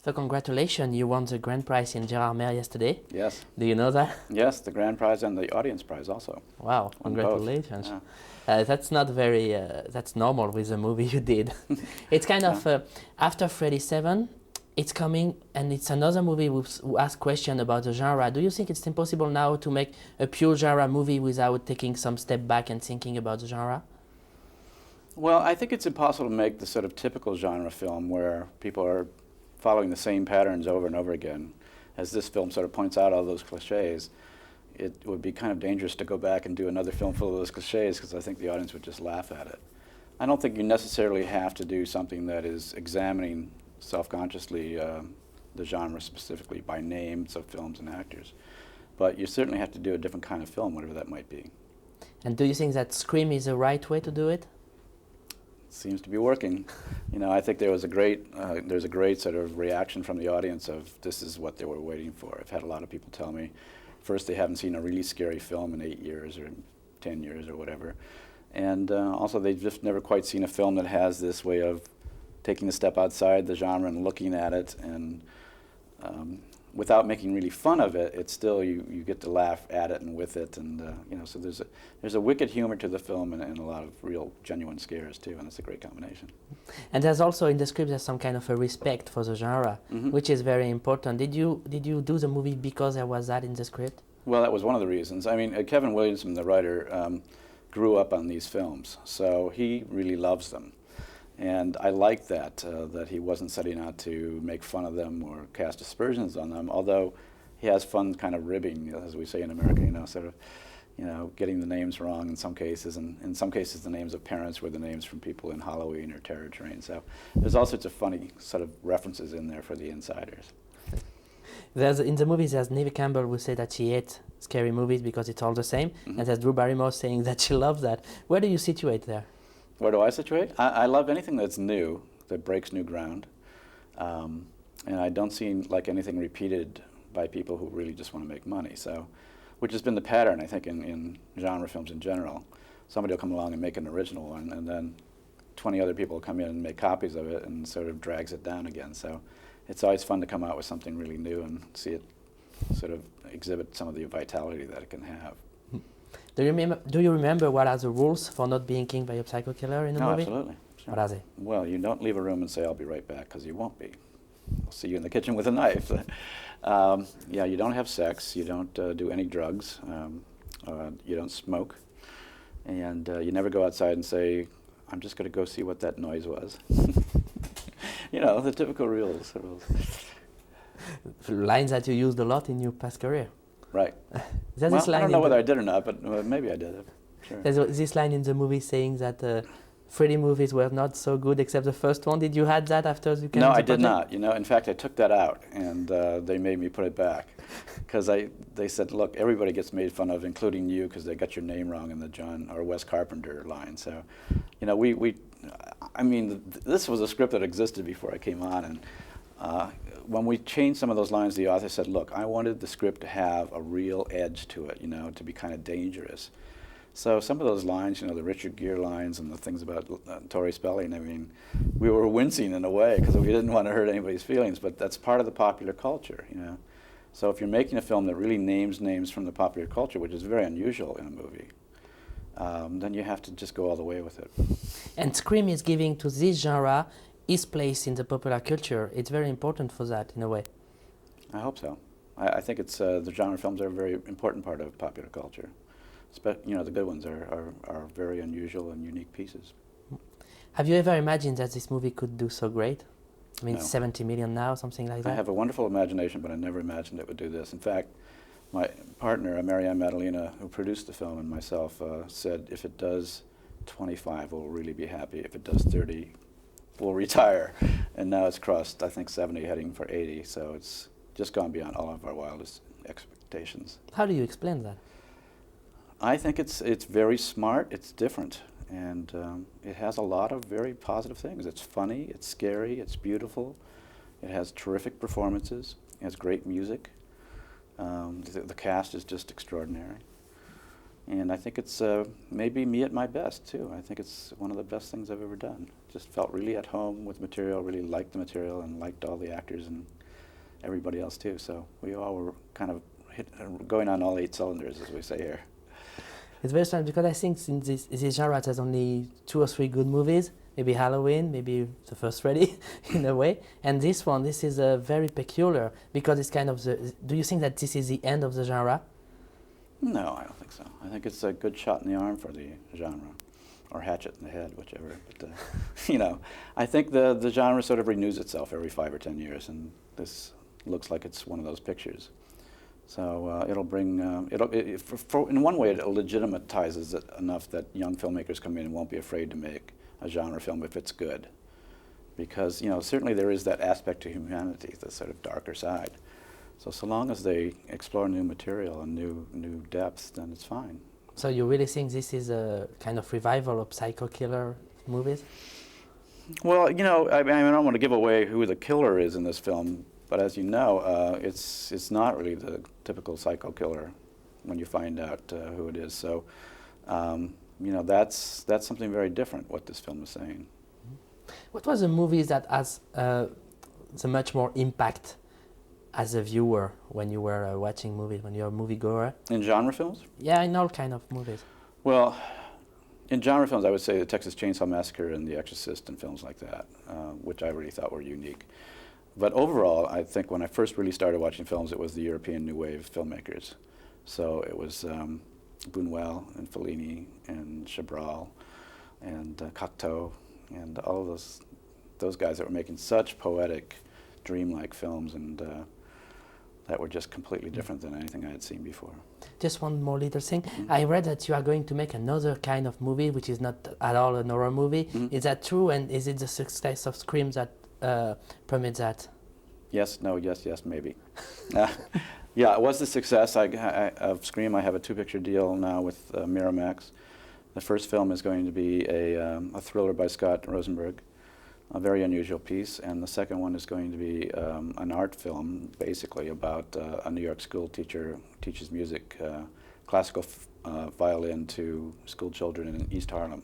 So congratulations, you won the grand prize in Gerardmer yesterday. Yes. Do you know that? Yes, the grand prize and the audience prize also. Wow, Won both. congratulations. Yeah. That's not very, that's normal with the movie you did. It's kind of, after Freddy 7, it's coming and it's another movie who asks questions about the genre. Do you think it's impossible now to make a pure genre movie without taking some step back and thinking about the genre? Well, I think it's impossible to make the sort of typical genre film where people are following the same patterns over and over again. As this film sort of points out all those cliches, it would be kind of dangerous to go back and do another film full of those cliches because I think the audience would just laugh at it. I don't think you necessarily have to do something that is examining self-consciously the genre specifically by names of films and actors. But you certainly have to do a different kind of film, whatever that might be. And do you think that Scream is the right way to do it? Seems to be working. You know, I think there's a great sort of reaction from the audience of this is what they were waiting for. I've had a lot of people tell me, first they haven't seen a really scary film in 8 years or 10 years or whatever, and also they've just never quite seen a film that has this way of taking a step outside the genre and looking at it, and without making really fun of it, it's still you get to laugh at it and with it, and you know, so there's a wicked humor to the film and a lot of real genuine scares too, and it's a great combination. And there's also in the script there's some kind of a respect for the genre, which is very important. Did you do the movie because there was that in the script? Well, that was one of the reasons. I mean, Kevin Williamson, the writer, grew up on these films, so he really loves them. And I like that, that he wasn't setting out to make fun of them or cast aspersions on them, although he has fun kind of ribbing, as we say in America, you know, sort of, you know, getting the names wrong in some cases, and in some cases the names of parents were the names from people in Halloween or Terror Train. So there's all sorts of funny sort of references in there for the insiders. In the movies, there's Neve Campbell who say that she hates scary movies because it's all the same, and there's Drew Barrymore saying that she loves that. Where do you situate there? Where do I situate? I love anything that's new, that breaks new ground. And I don't see like anything repeated by people who really just want to make money. So, which has been the pattern, I think, in genre films in general. Somebody will come along and make an original one, and then 20 other people will come in and make copies of it and sort of drags it down again. So it's always fun to come out with something really new and see it sort of exhibit some of the vitality that it can have. Do you remember what are the rules for not being killed by a psycho killer in a movie? Absolutely. Sure. What are they? Well, you don't leave a room and say, "I'll be right back," because you won't be. I'll see you in the kitchen with a knife. Yeah, you don't have sex, you don't do any drugs, you don't smoke, and you never go outside and say, "I'm just going to go see what that noise was." You know, the typical rules. Lines that you used a lot in your past career. Right. There's Well, this line I don't know in whether I did or not, but maybe I did. Sure. There's this line in the movie saying that Freddy movies were not so good except the first one. Did you had that after you came? No, to the I did project? not. You know, in fact, I took that out, and they made me put it back, because they said, "Look, everybody gets made fun of, including you, because they got your name wrong in the John or Wes Carpenter line." So, you know, I mean, this was a script that existed before I came on, and when we changed some of those lines, the author said, "Look, I wanted the script to have a real edge to it, you know, to be kind of dangerous." So some of those lines, you know, the Richard Gere lines and the things about Tori Spelling, I mean, we were wincing in a way because we didn't want to hurt anybody's feelings, but that's part of the popular culture, you know. So if you're making a film that really names names from the popular culture, which is very unusual in a movie, then you have to just go all the way with it. And Scream is giving to this genre its place in the popular culture. It's very important for that, in a way. I hope so. I think it's the genre films are a very important part of popular culture. You know, the good ones are very unusual and unique pieces. Have you ever imagined that this movie could do so great? I mean, No. 70 million now, something like that? I have a wonderful imagination, but I never imagined it would do this. In fact, my partner, Marianne Madalena, who produced the film, and myself said, if it does 25, we'll really be happy. If it does 30, we'll retire. And now it's crossed, I think, 70, heading for 80. So it's just gone beyond all of our wildest expectations. How do you explain that? I think it's very smart, it's different, and it has a lot of very positive things. It's funny, it's scary, it's beautiful, it has terrific performances, it has great music, the cast is just extraordinary. And I think it's maybe me at my best, too. I think it's one of the best things I've ever done. Just felt really at home with material, really liked the material, and liked all the actors and everybody else, too. So we all were kind of going on all 8 cylinders, as we say here. It's very strange because I think in this genre there's only 2 or 3 good movies. Maybe Halloween, maybe the first Freddy, in a way. And this one, this is very peculiar because it's kind of the. Do you think that this is the end of the genre? No, I don't think so. I think it's a good shot in the arm for the genre, or hatchet in the head, whichever. But you know, I think the genre sort of renews itself every 5 or 10 years, and this looks like it's one of those pictures. So it'll bring, in one way, it legitimatizes it enough that young filmmakers come in and won't be afraid to make a genre film if it's good. Because, you know, certainly there is that aspect to humanity, the sort of darker side. So long as they explore new material and new depths, then it's fine. So you really think this is a kind of revival of psycho killer movies? Well, you know, I mean, I don't want to give away who the killer is in this film, but as you know, it's not really the typical psycho killer when you find out who it is. So, you know, that's something very different, what this film is saying. What was the movie that has the much more impact as a viewer when you were watching movies, when you're a moviegoer? In genre films? Yeah, in all kind of movies. Well, in genre films, I would say the Texas Chainsaw Massacre and The Exorcist and films like that, which I really thought were unique. But overall, I think when I first really started watching films, it was the European New Wave filmmakers. So it was Buñuel and Fellini and Chabrol and Cocteau and all of those guys that were making such poetic, dreamlike films, and that were just completely different than anything I had seen before. Just one more little thing. I read that you are going to make another kind of movie, which is not at all an horror movie. Is that true? And is it the success of Scream that permits that? Yes, no, yes, maybe. Yeah, it was the success of Scream. I have a 2-picture deal now with Miramax. The first film is going to be a thriller by Scott Rosenberg, a very unusual piece, and the second one is going to be an art film, basically about a New York school teacher who teaches music, classical violin to school children in East Harlem.